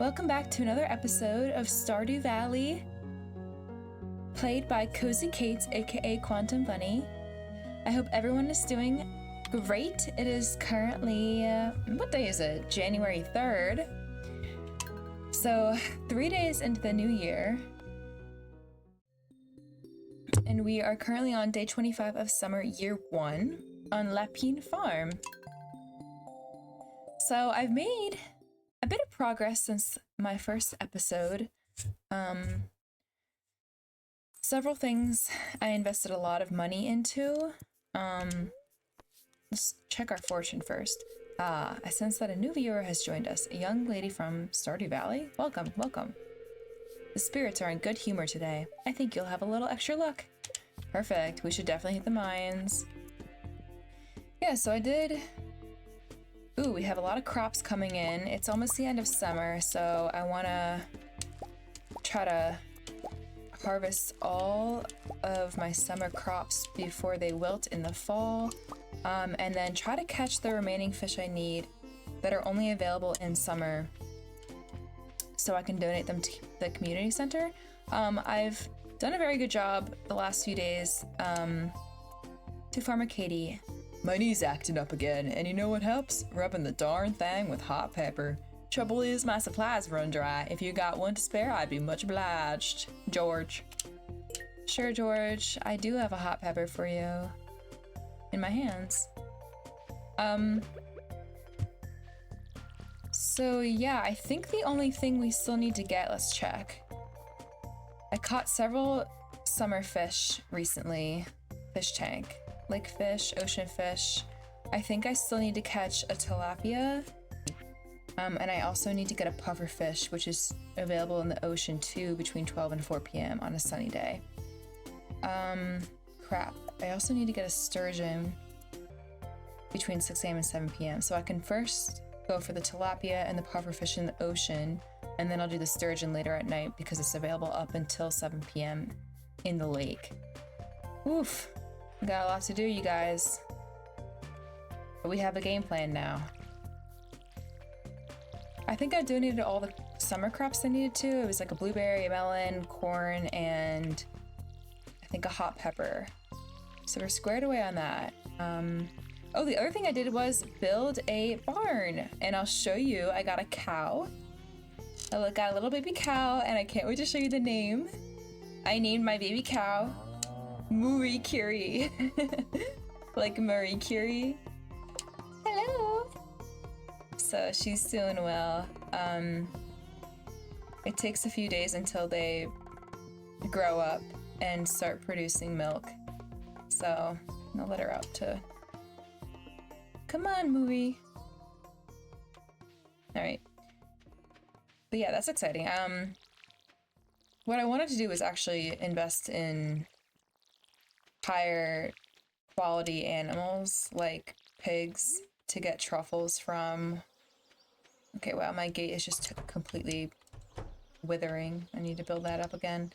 Welcome back to another episode of Stardew Valley, played by Cozy Kates, aka Quantum Bunny. I hope everyone is doing great. It is currently, what day is it? January 3rd. So, 3 days into the new year. And we are currently on day 25 of summer year 1 on Lapine Farm. So I've made a bit of progress since my first episode. Several things I invested a lot of money into. Let's check our fortune first. I sense that a new viewer has joined us, a young lady from Stardew Valley. Welcome, welcome. The spirits are in good humor today. I think you'll have a little extra luck. Perfect, we should definitely hit the mines. Yeah, so I did... Ooh, we have a lot of crops coming in. It's almost the end of summer, so I want to try to harvest all of my summer crops before they wilt in the fall, and then try to catch the remaining fish I need that are only available in summer so I can donate them to the community center. I've done a very good job the last few days. To Farmer Katie. My knee's acting up again, and you know what helps? Rubbing the darn thing with hot pepper. Trouble is, my supplies run dry. If you got one to spare, I'd be much obliged. George. Sure, George. I do have a hot pepper for you. In my hands. So yeah, I think the only thing we still need to get, let's check. I caught several summer fish recently. Fish tank. Lake fish, ocean fish. I think I still need to catch a tilapia. And I also need to get a puffer fish, which is available in the ocean too between 12 and 4 p.m. on a sunny day. Crap. I also need to get a sturgeon between 6 a.m. and 7 p.m. So I can first go for the tilapia and the puffer fish in the ocean, and then I'll do the sturgeon later at night because it's available up until 7 p.m. in the lake. Oof. We got a lot to do, you guys. But we have a game plan now. I think I donated all the summer crops I needed to. It was like a blueberry, a melon, corn, and I think a hot pepper. So we're squared away on that. Oh, the other thing I did was build a barn. And I'll show you, I got a cow. I got a little baby cow, and I can't wait to show you the name. I named my baby cow Marie Curie. Like Marie Curie. Hello. So she's doing well. It takes a few days until they grow up and start producing milk. So I'll let her out to... Come on, Marie. All right. But yeah, that's exciting. What I wanted to do was actually invest in higher quality animals like pigs to get truffles from. Okay, wow, my gate is just completely withering. I need to build that up again.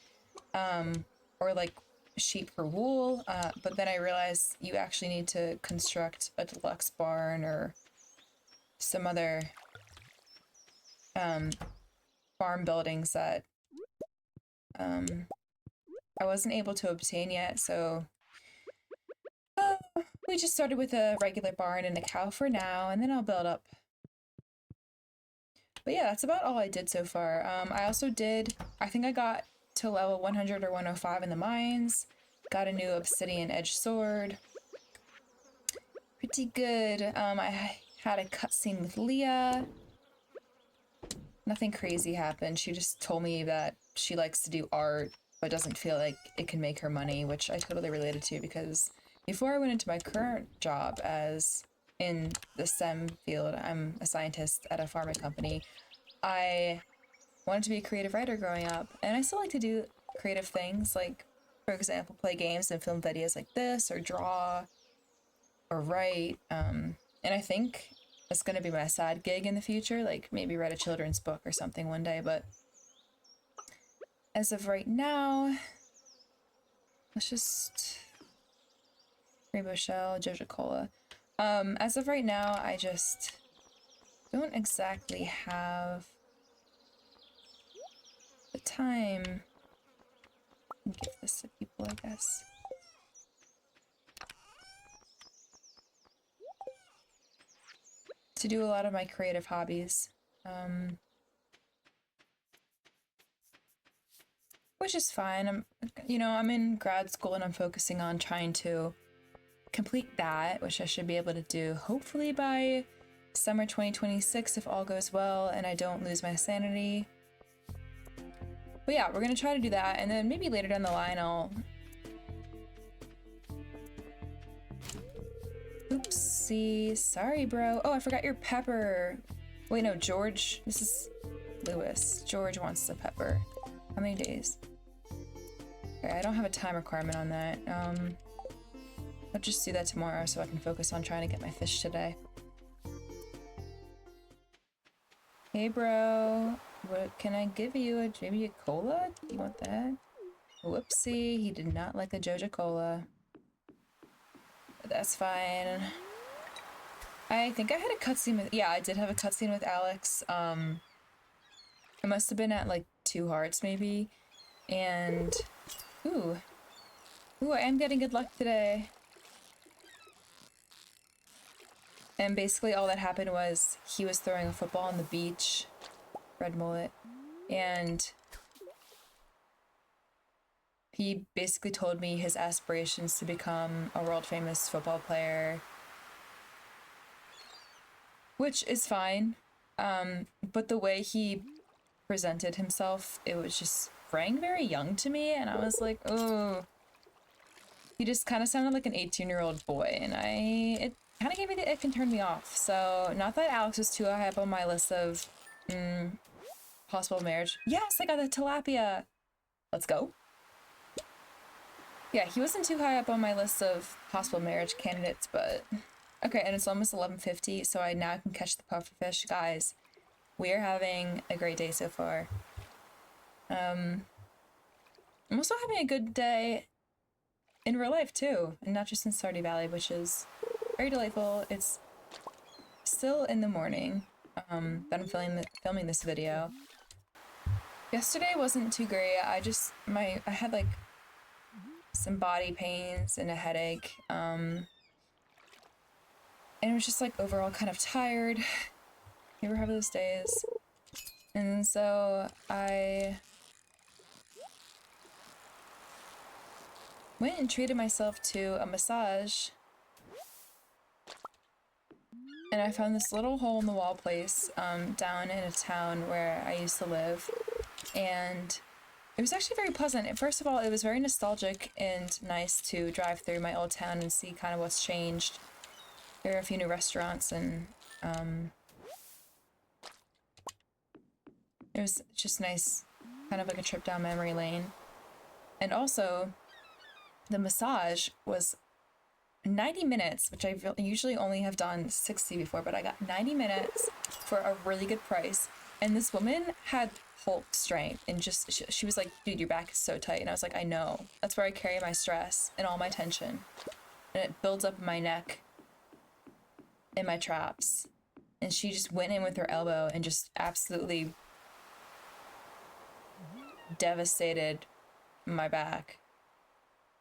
Or like sheep for wool, but then I realized you actually need to construct a deluxe barn or some other farm buildings that I wasn't able to obtain yet, so we just started with a regular barn and a cow for now, and then I'll build up. But yeah, that's about all I did so far. I also did, I think I got to level 100 or 105 in the mines, got a new obsidian edge sword. Pretty good. I had a cutscene with Leah. Nothing crazy happened. She just told me that she likes to do art, but doesn't feel like it can make her money, which I totally related to because before I went into my current job as in the STEM field, I'm a scientist at a pharma company, I wanted to be a creative writer growing up, and I still like to do creative things, like, for example, play games and film videos like this, or draw, or write, and I think it's going to be my side gig in the future, like maybe write a children's book or something one day, but as of right now, let's just... Rainbow Shell, Joja Cola. As of right now, I just don't exactly have the time. Give this to people, I guess. To do a lot of my creative hobbies. Which is fine. I'm in grad school and I'm focusing on trying to complete that, which I should be able to do hopefully by summer 2026 if all goes well and I don't lose my sanity. But yeah, we're gonna try to do that, and then maybe later down the line I'll... Oopsie, sorry bro. Oh, I forgot your pepper. Wait, no, George. This is Lewis. George wants the pepper. How many days? Okay, I don't have a time requirement on that. I'll just do that tomorrow so I can focus on trying to get my fish today. Hey bro, what can I give you? Maybe a cola? Do you want that? Whoopsie, he did not like the Joja Cola. But that's fine. I think I had a cutscene with... Yeah, I did have a cutscene with Alex. It must have been at like 2 hearts maybe. And... Ooh, I am getting good luck today. And basically all that happened was he was throwing a football on the beach, red mullet, and he basically told me his aspirations to become a world famous football player, which is fine. But the way he presented himself, it was just rang very young to me, and I was like, oh, he just kind of sounded like an 18-year-old boy, and it kind of gave me the ick and turned me off. So, not that Alex was too high up on my list of possible marriage. Yes, I got the tilapia. Let's go. Yeah, he wasn't too high up on my list of possible marriage candidates, but okay. And it's almost 11:50, so I now can catch the pufferfish, guys. We are having a great day so far. I'm also having a good day in real life too, and not just in Stardew Valley, which is very delightful. It's still in the morning that I'm filming this video. Yesterday wasn't too great. I had like some body pains and a headache, and it was just like overall kind of tired. You ever have those days? And so I went and treated myself to a massage. And I found this little hole in the wall place down in a town where I used to live. And it was actually very pleasant. First of all, it was very nostalgic and nice to drive through my old town and see kind of what's changed. There are a few new restaurants, and it was just nice, kind of like a trip down memory lane. And also, the massage was 90 minutes, which I usually only have done 60 before, but I got 90 minutes for a really good price. And this woman had Hulk strength, and just she was like, dude, your back is so tight. And I was like, I know. That's where I carry my stress and all my tension. And it builds up in my neck, in my traps. And she just went in with her elbow and just absolutely devastated my back.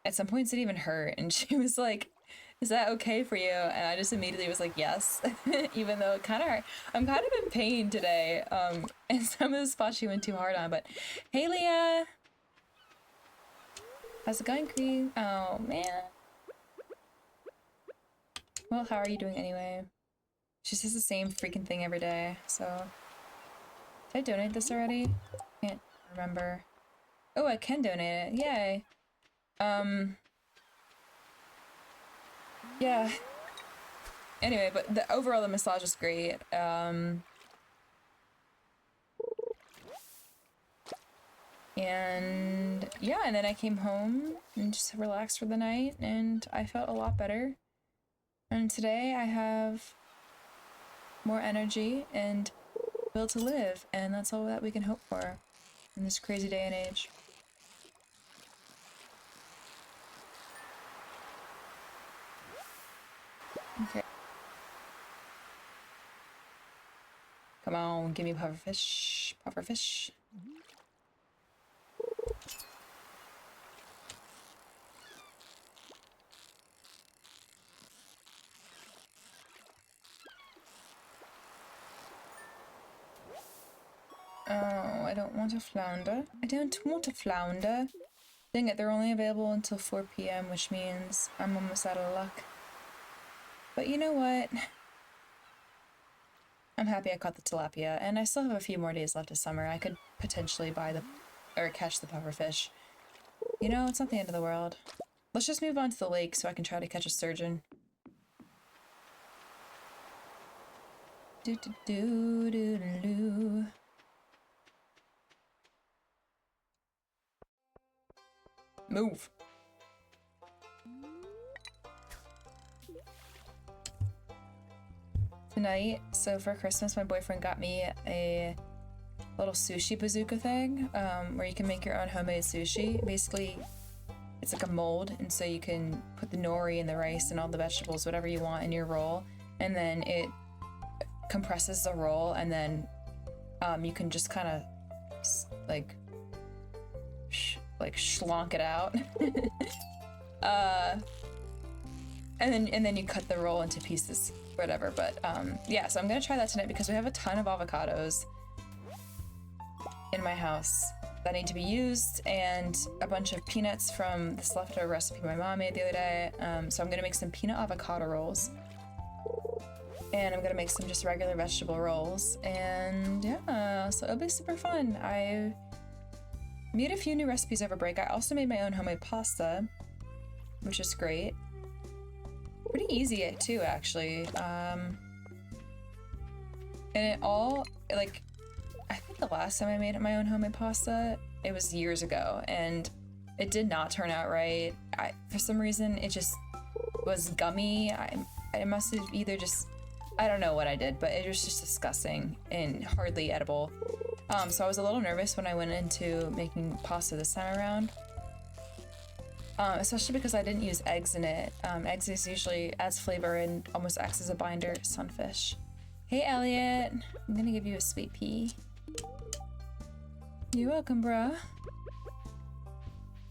At some points it even hurt, and she was like, is that okay for you? And I just immediately was like, yes. Even though it kind of hurt. I'm kind of in pain today, and some of the spots she went too hard on. But hey, Leah, how's it going, Cree? Oh man. Well, how are you doing anyway? She says the same freaking thing every day. So did I donate this already? Can't remember. Oh, I can donate it. Yay. Yeah. Anyway, but overall the massage was great. And yeah, and then I came home and just relaxed for the night, and I felt a lot better. And today I have more energy and will to live, and that's all that we can hope for in this crazy day and age. Okay. Come on, give me pufferfish. Pufferfish. Oh, I don't want a flounder. I don't want a flounder. Dang it, they're only available until 4 p.m., which means I'm almost out of luck. But you know what? I'm happy I caught the tilapia, and I still have a few more days left of summer. I could potentially catch the pufferfish. You know, it's not the end of the world. Let's just move on to the lake so I can try to catch a sturgeon. Do do do do do do. Move. Tonight, so for Christmas, my boyfriend got me a little sushi bazooka thing, where you can make your own homemade sushi. Basically, it's like a mold, and so you can put the nori and the rice and all the vegetables, whatever you want, in your roll, and then it compresses the roll, and then you can just kind of like schlonk it out. and then you cut the roll into pieces, whatever. But yeah, so I'm gonna try that tonight because we have a ton of avocados in my house that need to be used, and a bunch of peanuts from this leftover recipe my mom made the other day. So I'm gonna make some peanut avocado rolls, and I'm gonna make some just regular vegetable rolls, and yeah, so it'll be super fun. I made a few new recipes over break. I also made my own homemade pasta, which is great. Pretty easy too, actually. And it all, like, I think the last time I made my own homemade pasta, it was years ago, and it did not turn out right. For some reason, it just was gummy. I must have either just, I don't know what I did, but it was just disgusting and hardly edible. So I was a little nervous when I went into making pasta this time around. Especially because I didn't use eggs in it. Eggs is usually adds flavor and almost acts as a binder. Sunfish. Hey, Elliot. I'm gonna give you a sweet pea. You're welcome, bruh.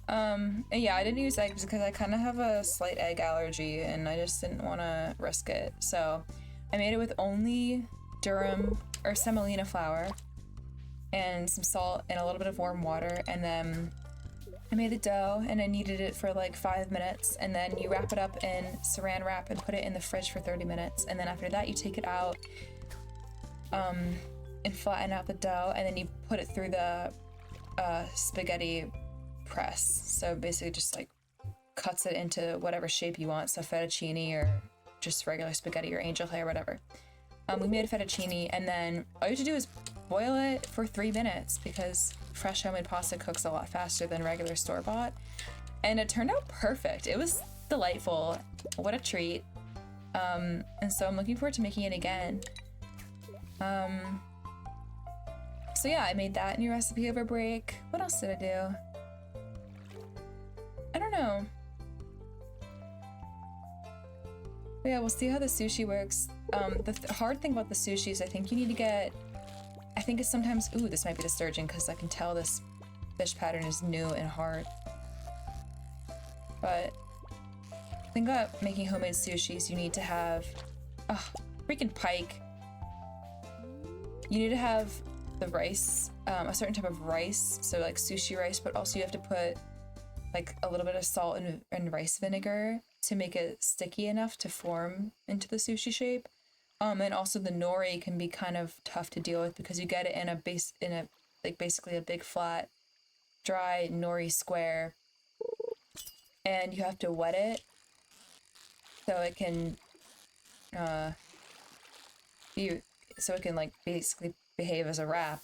And yeah, I didn't use eggs because I kind of have a slight egg allergy and I just didn't want to risk it. So I made it with only durum or semolina flour and some salt and a little bit of warm water, and then I made the dough and I kneaded it for like 5 minutes, and then you wrap it up in saran wrap and put it in the fridge for 30 minutes, and then after that you take it out and flatten out the dough, and then you put it through the spaghetti press. So basically just like cuts it into whatever shape you want, so fettuccine or just regular spaghetti or angel hair or whatever. We made a fettuccine, and then all you have to do is boil it for 3 minutes because fresh homemade pasta cooks a lot faster than regular store-bought, and it turned out perfect. It was delightful. What a treat. And so I'm looking forward to making it again. So yeah, I made that new recipe over break. What else did I do? I don't know. But yeah, we'll see how the sushi works. The hard thing about the sushi is I think you need to get, I think it's sometimes, ooh, this might be the sturgeon because I can tell this fish pattern is new and hard. But the thing about making homemade sushis, you need to have, freaking pike. You need to have the rice, a certain type of rice, so like sushi rice, but also you have to put like a little bit of salt and rice vinegar to make it sticky enough to form into the sushi shape. And also the nori can be kind of tough to deal with because you get it in a like basically a big flat, dry nori square, and you have to wet it so it can like basically behave as a wrap.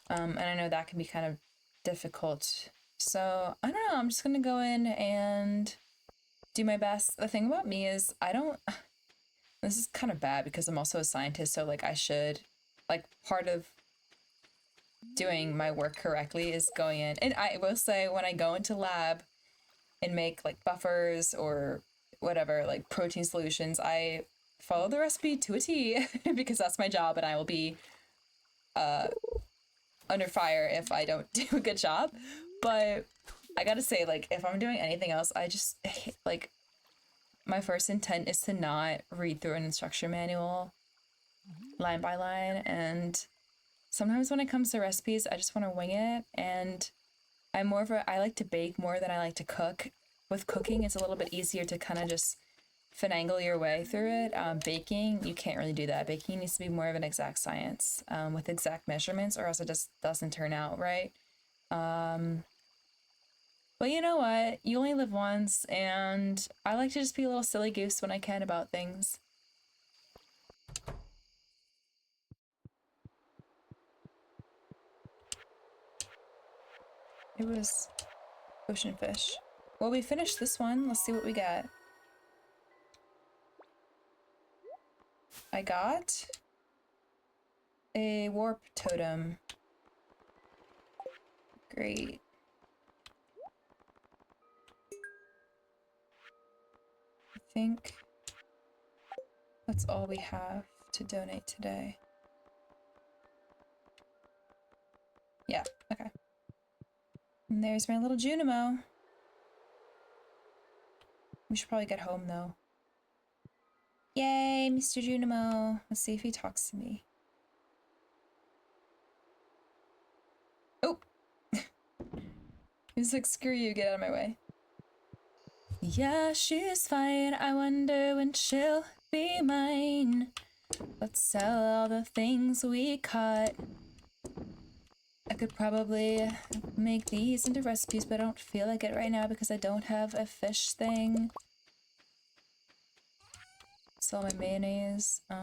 And I know that can be kind of difficult. So I don't know, I'm just gonna go in and do my best. The thing about me is this is kind of bad because I'm also a scientist, so like I should, like, part of doing my work correctly is going in, and I will say when I go into lab and make like buffers or whatever, like protein solutions, I follow the recipe to a T because that's my job, and I will be under fire if I don't do a good job. But I gotta say, like, if I'm doing anything else, I just, like, my first intent is to not read through an instruction manual line by line. And sometimes when it comes to recipes, I just want to wing it. And I like to bake more than I like to cook. With cooking, it's a little bit easier to kind of just finagle your way through it. Baking, you can't really do that. Baking needs to be more of an exact science with exact measurements, or else it just doesn't turn out right. But you know what? You only live once, and I like to just be a little silly goose when I can about things. It was ocean fish. Well, we finished this one. Let's see what we got. I got a warp totem. Great. I think that's all we have to donate today. Yeah, okay. And there's my little Junimo. We should probably get home though. Yay, Mr. Junimo. Let's see if he talks to me. Oh! He's like, screw you, get out of my way. Yeah, she's fine. I wonder when she'll be mine. Let's sell all the things we caught. I could probably make these into recipes, but I don't feel like it right now because I don't have a fish thing. Sell my mayonnaise. I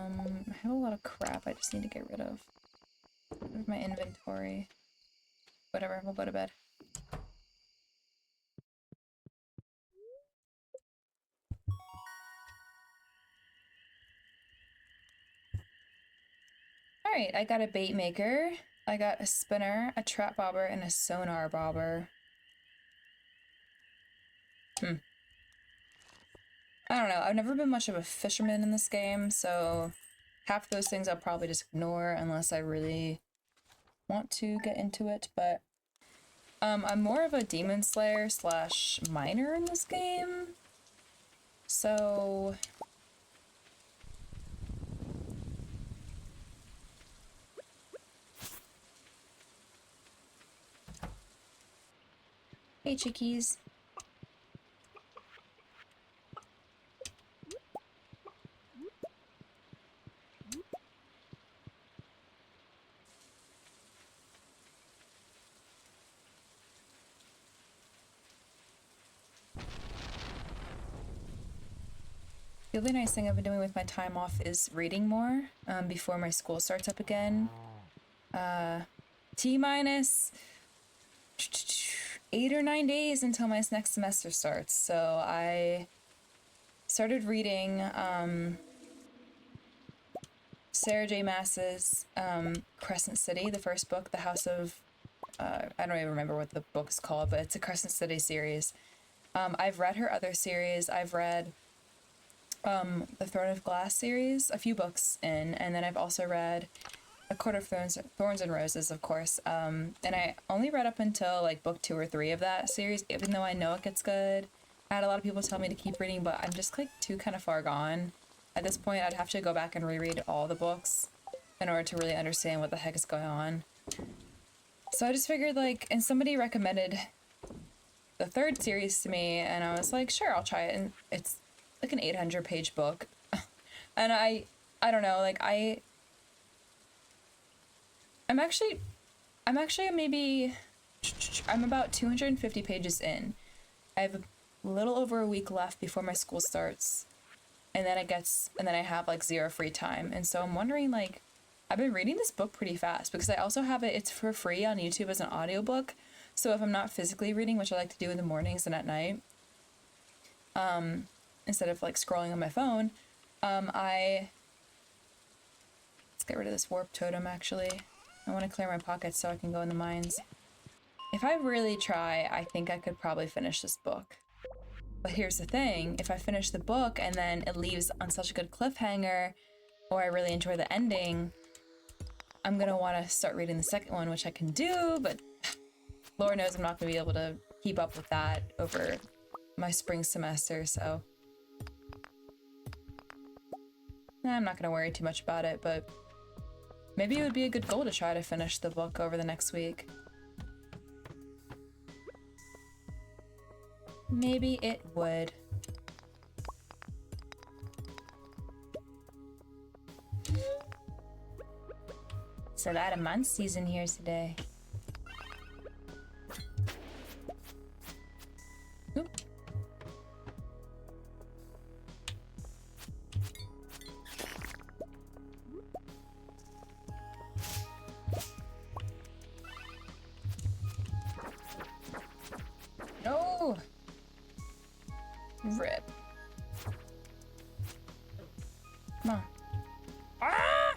have a lot of crap I just need to get rid of my inventory. Whatever, we'll go to bed. Alright, I got a bait maker. I got a spinner, a trap bobber, and a sonar bobber. I don't know, I've never been much of a fisherman in this game, so half those things I'll probably just ignore unless I really want to get into it, but I'm more of a demon slayer slash miner in this game, so hey chickies. The other nice thing I've been doing with my time off is reading more before my school starts up again. T-minus 8 or 9 days until my next semester starts. So I started reading Sarah J. Maas's Crescent City, the first book, The House of... I don't even remember what the book is called, but it's a Crescent City series. I've read her other series. I've read the Throne of Glass series, a few books in, and then I've also read A Court of Thorns and Roses, of course. And I only read up until like book 2 or 3 of that series, even though I know it gets good. I had a lot of people tell me to keep reading, but I'm just like too kind of far gone. At this point, I'd have to go back and reread all the books in order to really understand what the heck is going on. So I just figured like, and somebody recommended the 3rd series to me, and I was like, sure, I'll try it. And it's like an 800-page book. And I don't know, like I'm actually maybe, I'm about 250 pages in. I have a little over a week left before my school starts. And then I have like 0 free time. And so I'm wondering, like, I've been reading this book pretty fast because I also have it's for free on YouTube as an audiobook. So if I'm not physically reading, which I like to do in the mornings and at night, instead of like scrolling on my phone, let's get rid of this warp totem actually. I want to clear my pockets so I can go in the mines. If I really try, I think I could probably finish this book. But here's the thing, if I finish the book and then it leaves on such a good cliffhanger, or I really enjoy the ending, I'm gonna want to start reading the second one, which I can do, but Lord knows I'm not gonna be able to keep up with that over my spring semester, so I'm not gonna worry too much about it, but maybe it would be a good goal to try to finish the book over the next week. Maybe it would. It's a lot of monsters in here today. Oop. No! Rip. Come on. Ah!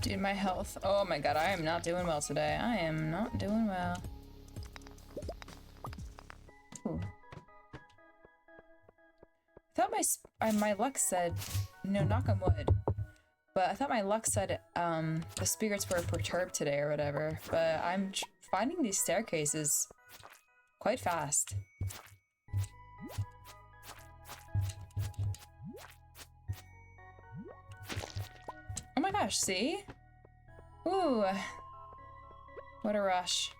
Dude, my health. Oh my god, I am not doing well today. I am not doing well. Ooh. I thought my luck said, no, knock on wood. But I thought my luck said the spirits were perturbed today or whatever. But I'm finding these staircases quite fast. Oh my gosh, see? Ooh. What a rush.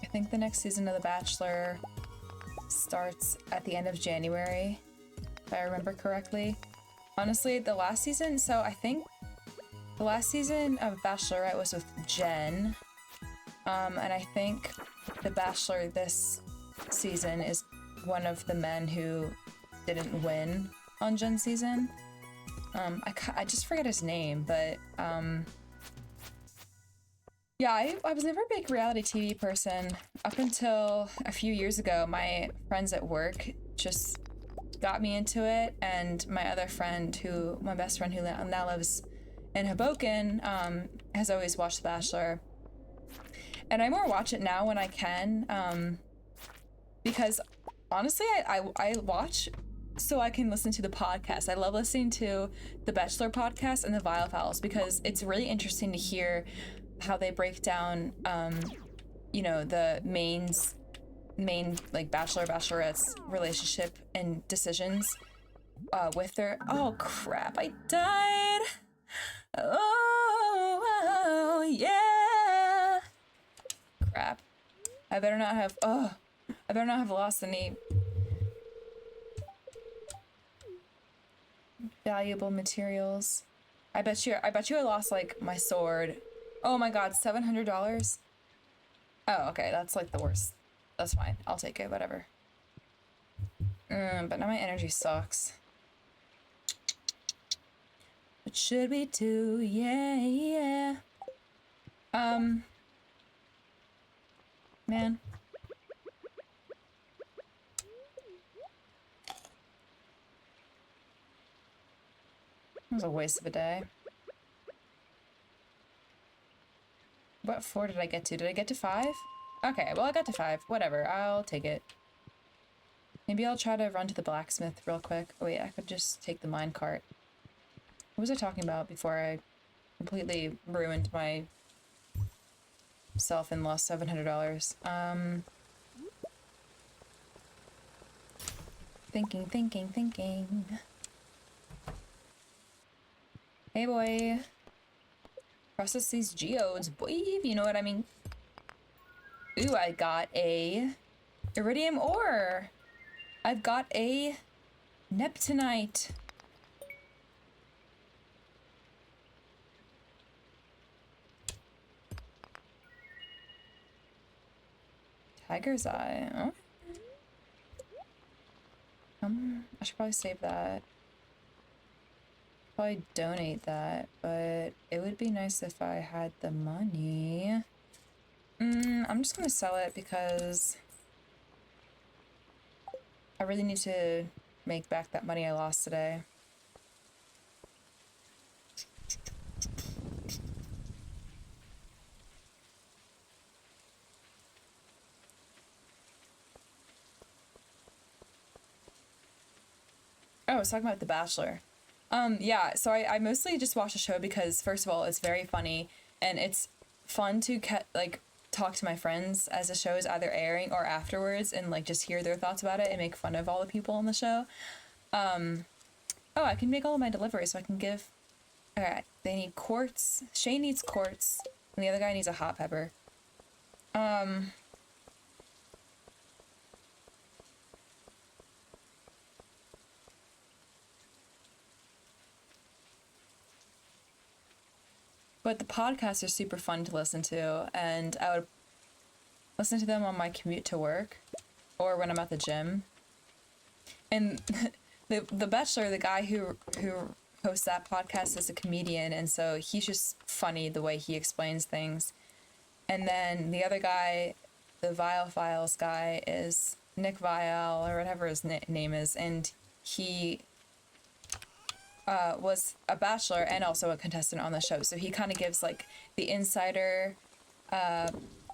I think the next season of The Bachelor starts at the end of January, if I remember correctly. Honestly, the last season, so I think the last season of Bachelorette was with Jen, and I think The Bachelor this season is one of the men who didn't win on Jen's season. I just forget his name, but yeah, I was never a big reality TV person up until a few years ago. My friends at work just got me into it, and my other friend, my best friend who now lives in Hoboken, has always watched The Bachelor. And I more watch it now when I can, because honestly, I watch so I can listen to the podcast. I love listening to the Bachelor podcast and the Vile Files because it's really interesting to hear how they break down, you know, the main like Bachelorette's relationship and decisions with their. Oh crap! I died. Oh yeah. Crap. I better not have. I better not have lost any valuable materials. I bet you I lost like my sword. Oh my god, $700? Oh, okay, that's like the worst. That's fine. I'll take it, whatever. But now my energy sucks. What should we do? Yeah. Man. It was a waste of a day. What floor did I get to? Did I get to 5? Okay, well I got to 5. Whatever, I'll take it. Maybe I'll try to run to the blacksmith real quick. Oh wait, I could just take the minecart. What was I talking about before I completely ruined my self and lost $700? Thinking. Hey boy. Process these geodes, boy, if you know what I mean. Ooh, I got a iridium ore. I've got a neptunite. Tiger's eye. Oh. I should probably save that. Probably donate that, but it would be nice if I had the money. I'm just gonna sell it because I really need to make back that money I lost today. Oh, I was talking about The Bachelor. Yeah, so I mostly just watch the show because, first of all, it's very funny and it's fun to like talk to my friends as the show is either airing or afterwards and like just hear their thoughts about it and make fun of all the people on the show. Oh, I can make all of my deliveries, so I can give. Okay, they need quartz. Shane needs quartz, and the other guy needs a hot pepper. But the podcasts are super fun to listen to, and I would listen to them on my commute to work or when I'm at the gym. And the Bachelor, the guy who hosts that podcast, is a comedian, and so he's just funny the way he explains things. And then the other guy, the Vile Files guy, is Nick Vile or whatever his name is, and he was a bachelor and also a contestant on the show. So he kind of gives like the insider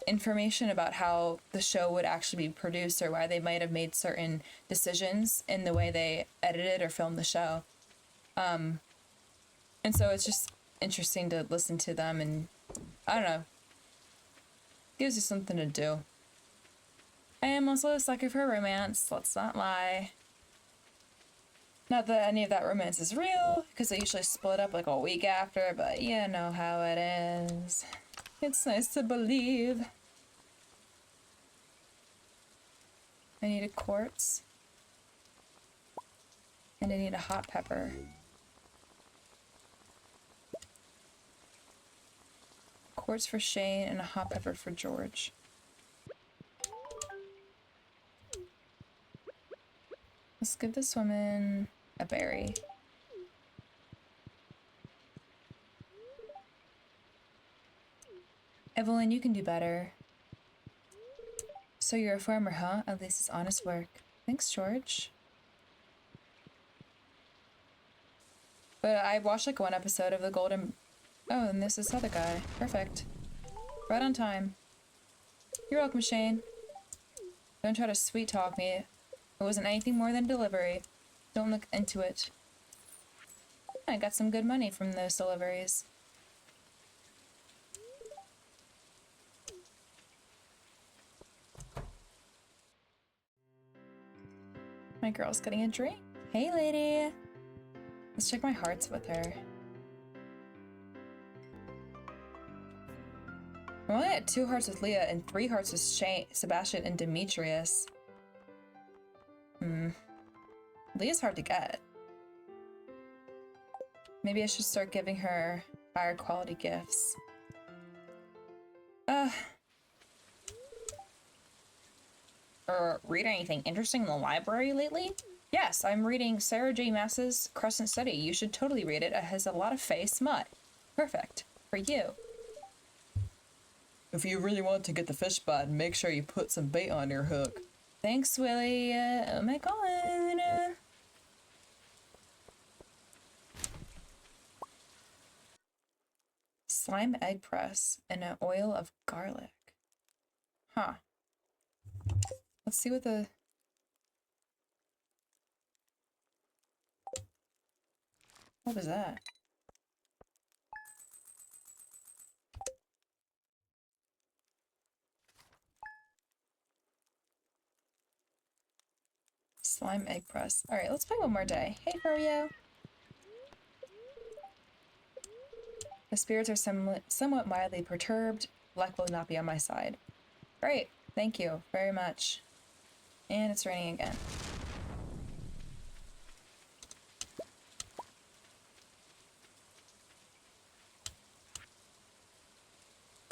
information about how the show would actually be produced or why they might have made certain decisions in the way they edited or filmed the show. And so it's just interesting to listen to them, and I don't know, gives you something to do. I am also a sucker for romance, let's not lie. Not that any of that romance is real, because they usually split up like a week after, but you know how it is. It's nice to believe. I need a quartz. And I need a hot pepper. Quartz for Shane and a hot pepper for George. Let's give this woman a berry. Evelyn, you can do better. So you're a farmer, huh? At least it's honest work. Thanks, George. But I watched like one episode of the Golden... Oh, and this is the other guy. Perfect. Right on time. You're welcome, Shane. Don't try to sweet talk me. It wasn't anything more than delivery. Don't look into it. I got some good money from those deliveries. My girl's getting a drink. Hey, lady. Let's check my hearts with her. I'm only at 2 hearts with Leah and 3 hearts with Shane, Sebastian, and Demetrius. Leah's hard to get. Maybe I should start giving her higher quality gifts. Read anything interesting in the library lately? Yes, I'm reading Sarah J. Maas's Crescent City. You should totally read it. It has a lot of Fae smut. Perfect. For you. If you really want to get the fish bite, make sure you put some bait on your hook. Thanks, Willie. Oh my god. Slime egg press and an oil of garlic. Huh. Let's see what the... What was that? Slime egg press. Alright, let's play one more day. Hey, Froyo. The spirits are somewhat mildly perturbed. Luck will not be on my side. Great. Thank you very much. And it's raining again.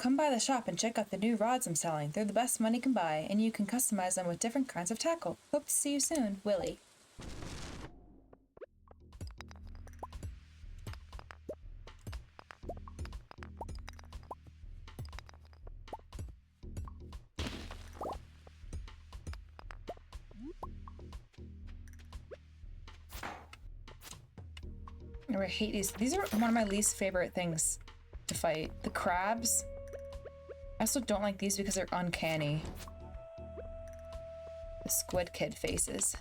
come by the shop and check out the new rods I'm selling. They're the best money can buy, and you can customize them with different kinds of tackle. Hope to see you soon, Willie. I hate these. These are one of my least favorite things to fight. The crabs. I also don't like these because they're uncanny. The squid kid faces.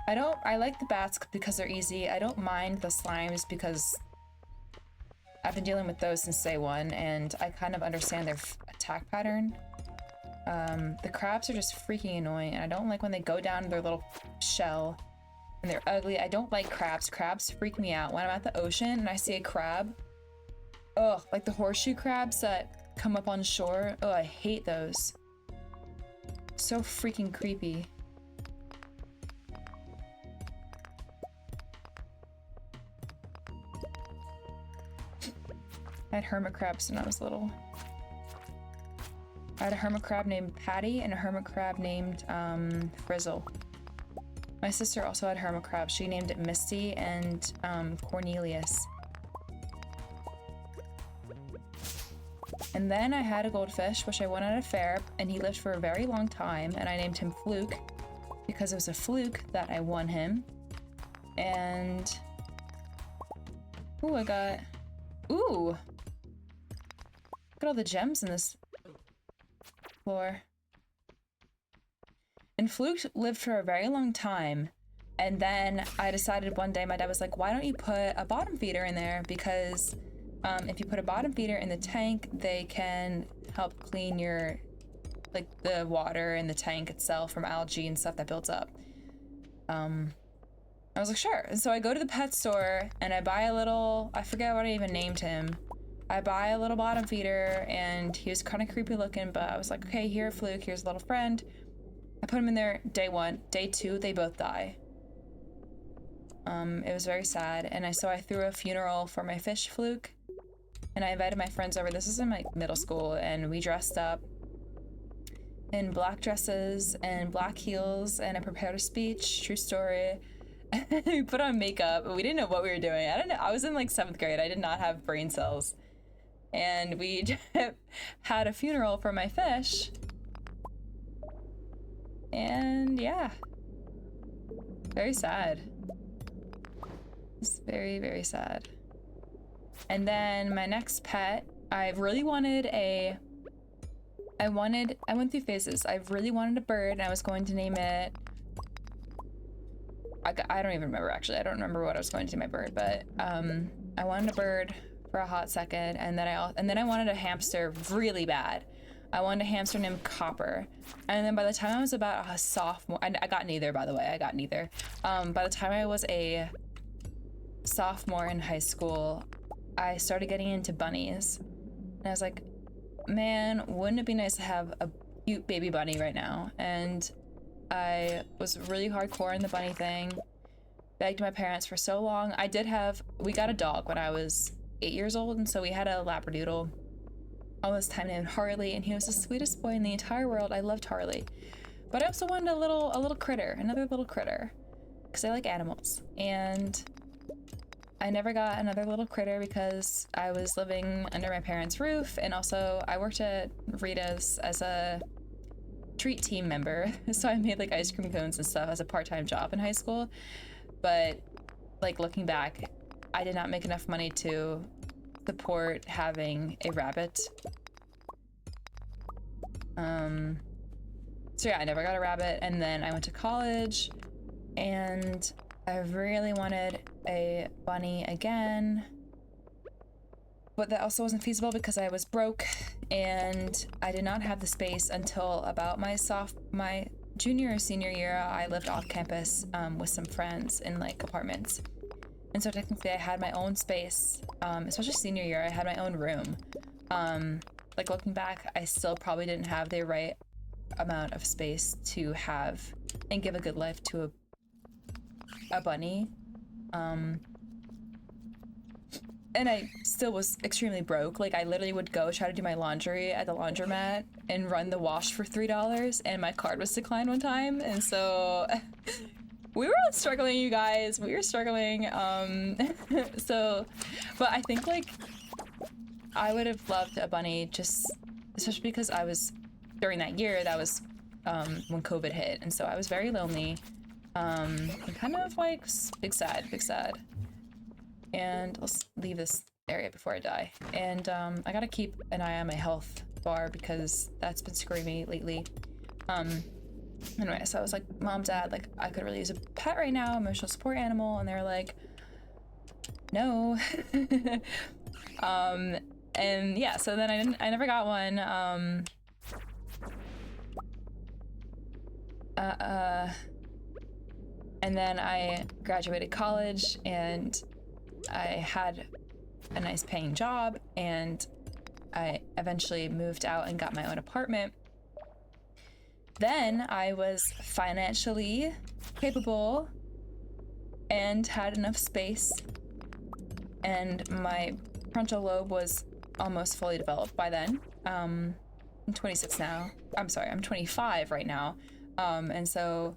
I like the bats because they're easy. I don't mind the slimes because I've been dealing with those since day one and I kind of understand their attack pattern. The crabs are just freaking annoying and I don't like when they go down their little shell. And they're ugly. I don't like crabs. Crabs freak me out. When I'm at the ocean and I see a crab, ugh, like the horseshoe crabs that come up on shore. Oh, I hate those. So freaking creepy. I had hermit crabs when I was little. I had a hermit crab named Patty and a hermit crab named Frizzle. My sister also had hermit crabs. She named it Misty and Cornelius. And then I had a goldfish, which I won at a fair, and he lived for a very long time, and I named him Fluke because it was a fluke that I won him. And ooh, I got ooh! Look at all the gems in this floor. And Fluke lived for a very long time. And then I decided one day, my dad was like, why don't you put a bottom feeder in there? Because if you put a bottom feeder in the tank, they can help clean your, like the water in the tank itself from algae and stuff that builds up. I was like, sure. And so I go to the pet store and I buy a little, I forget what I even named him. I buy a little bottom feeder and he was kind of creepy looking, but I was like, okay, here, Fluke, here's a little friend. I put them in there day one. Day two, they both die. It was very sad. And so I threw a funeral for my fish Fluke. And I invited my friends over. This is in my middle school. And we dressed up in black dresses and black heels. And I prepared a speech. True story. We put on makeup. We didn't know what we were doing. I don't know. I was in like 7th grade. I did not have brain cells. And we had a funeral for my fish. And yeah, very sad. It's very, very sad. And then my next pet, I really wanted I went through phases. I really wanted a bird and I was going to name it, I don't even remember actually. I don't remember what I was going to name my bird, but I wanted a bird for a hot second and then I wanted a hamster really bad. I wanted a hamster named Copper. And then by the time I was about a sophomore, I got neither, by the way, I got neither. By the time I was a sophomore in high school, I started getting into bunnies. And I was like, man, wouldn't it be nice to have a cute baby bunny right now? And I was really hardcore in the bunny thing. Begged my parents for so long. We got a dog when I was 8 years old, and so we had a Labradoodle all this time named Harley, and he was the sweetest boy in the entire world. I loved Harley. But I also wanted a little critter, another little critter, because I like animals. And I never got another little critter because I was living under my parents' roof, and also I worked at Rita's as a treat team member, so I made like ice cream cones and stuff as a part-time job in high school. But like looking back, I did not make enough money to support having a rabbit. So yeah, I never got a rabbit, and then I went to college and I really wanted a bunny again, but that also wasn't feasible because I was broke and I did not have the space until about my junior or senior year. I lived off campus with some friends in like apartments. And so technically I had my own space, especially senior year, I had my own room. Like looking back, I still probably didn't have the right amount of space to have and give a good life to a bunny. And and I still was extremely broke. Like, I literally would go try to do my laundry at the laundromat and run the wash for $3, and my card was declined one time, and so we were struggling, you guys. We were struggling. So, but I think, like, I would have loved a bunny, just especially because I was, during that year, that was when COVID hit, and so I was very lonely, and kind of like big sad. And let's leave this area before I die. And I gotta keep an eye on my health bar because that's been screwing me lately. Anyway, so I was like, Mom, Dad, like, I could really use a pet right now, emotional support animal, and they're like, no. And yeah, so then I never got one. And then I graduated college and I had a nice paying job, and I eventually moved out and got my own apartment. Then I was financially capable and had enough space, and my frontal lobe was almost fully developed by then. I'm 26 now. I'm sorry, I'm 25 right now. And so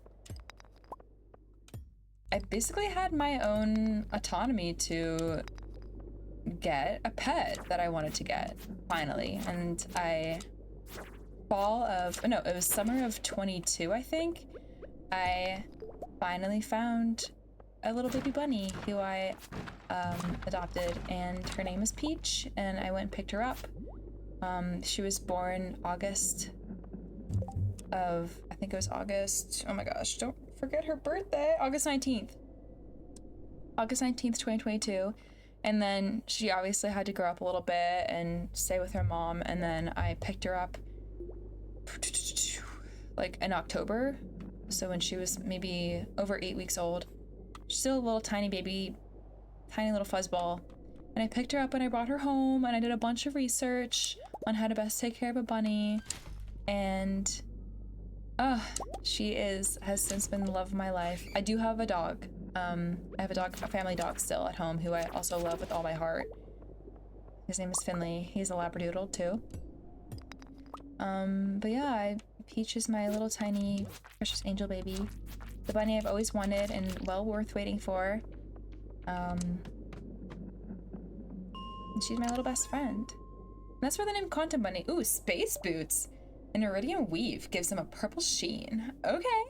I basically had my own autonomy to get a pet that I wanted to get, finally. And it was summer of 22, I think. I finally found a little baby bunny who I adopted, and her name is Peach, and I went and picked her up. She was born August of, I think it was August, oh my gosh, don't forget her birthday, August 19th, 2022. And then she obviously had to grow up a little bit and stay with her mom, and then I picked her up like in October, so when she was maybe over 8 weeks old. She's still a little tiny baby, tiny little fuzzball. And I picked her up and I brought her home, and I did a bunch of research on how to best take care of a bunny, and she has since been the love of my life. I do have a dog. I have a family dog still at home who I also love with all my heart. His name is Finley. He's a Labradoodle too. But yeah, Peach is my little tiny precious angel baby. The bunny I've always wanted and well worth waiting for. And she's my little best friend. And that's where the name Content Bunny. Ooh, space boots. An iridium weave gives them a purple sheen. Okay.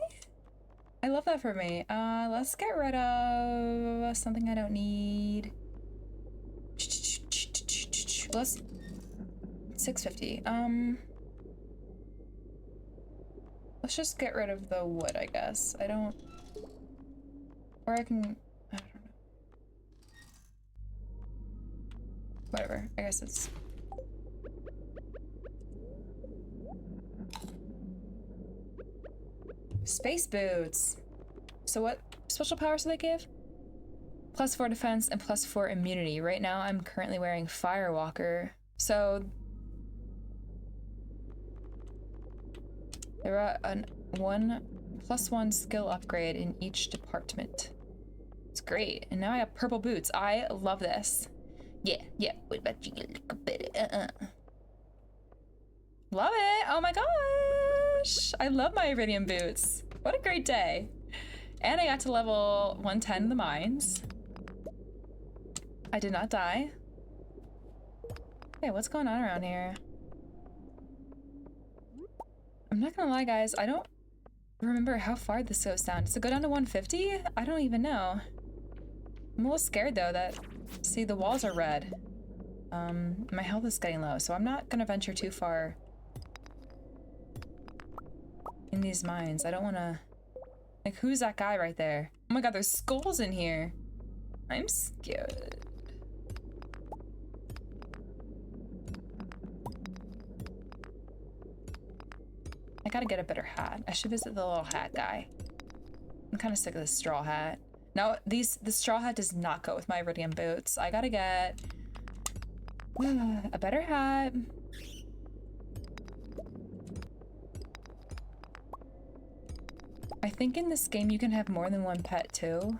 I love that for me. Let's get rid of something I don't need. Let's 650. Let's just get rid of the wood, I guess. I don't know. Whatever. I guess it's space boots. So what special powers do they give? +4 defense and +4 immunity. Right now I'm currently wearing Firewalker. So there are a +1 skill upgrade in each department. It's great. And now I have purple boots. I love this. Yeah. What about you? Look a bit. Love it. Oh my gosh. I love my iridium boots. What a great day. And I got to level 110 in the mines. I did not die. Okay, what's going on around here? I'm not gonna lie, guys. I don't remember how far this goes down. Does it go down to 150? I don't even know. I'm a little scared though that, see, the walls are red. My health is getting low, so I'm not gonna venture too far in these mines. I don't wanna, like, who's that guy right there? Oh my god, there's skulls in here. I'm scared. I gotta get a better hat. I should visit the little hat guy. I'm kind of sick of this straw hat. Now, the straw hat does not go with my iridium boots. I gotta get a better hat. I think in this game you can have more than one pet too.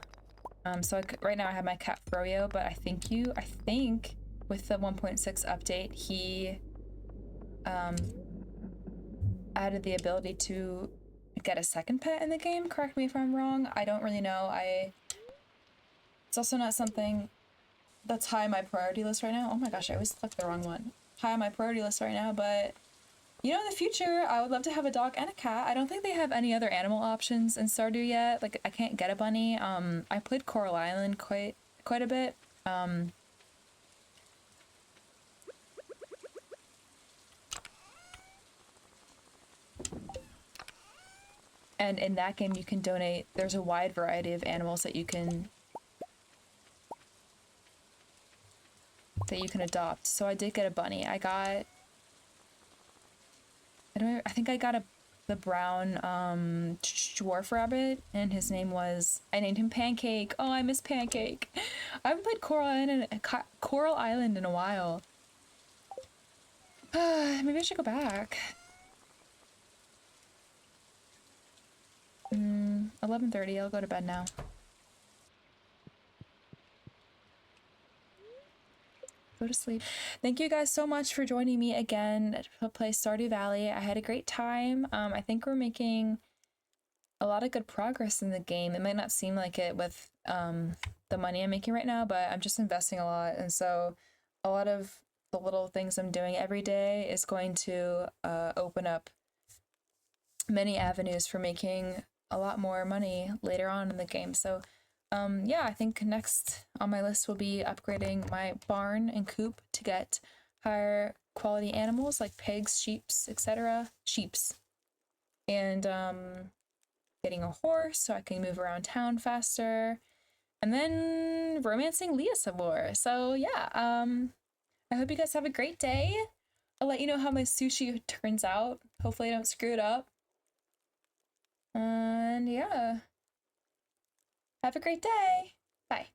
Right now I have my cat Froyo, but I think with the 1.6 update, he added the ability to get a second pet in the game. Correct me if I'm wrong. I don't really know. It's also not something that's high on my priority list right now. Oh my gosh, I always clicked the wrong one. High on my priority list right now, but you know, in the future, I would love to have a dog and a cat. I don't think they have any other animal options in Stardew yet. Like, I can't get a bunny. I played Coral Island quite a bit. And in that game, you can donate. There's a wide variety of animals that you can adopt. So I did get a bunny. I think I got the brown dwarf rabbit, and his name was, I named him Pancake. Oh, I miss Pancake. I haven't played Coral Island in a while. Maybe I should go back. 11:30. I'll go to bed now. Go to sleep. Thank you guys so much for joining me again to play Stardew Valley. I had a great time. I think we're making a lot of good progress in the game. It might not seem like it with the money I'm making right now, but I'm just investing a lot. And so a lot of the little things I'm doing every day is going to open up many avenues for making a lot more money later on in the game. So yeah, I think next on my list will be upgrading my barn and coop to get higher quality animals like pigs, sheeps, etc. Sheeps. And getting a horse so I can move around town faster. And then romancing Leah some more. So yeah, I hope you guys have a great day. I'll let you know how my sushi turns out. Hopefully I don't screw it up. And yeah. Have a great day. Bye.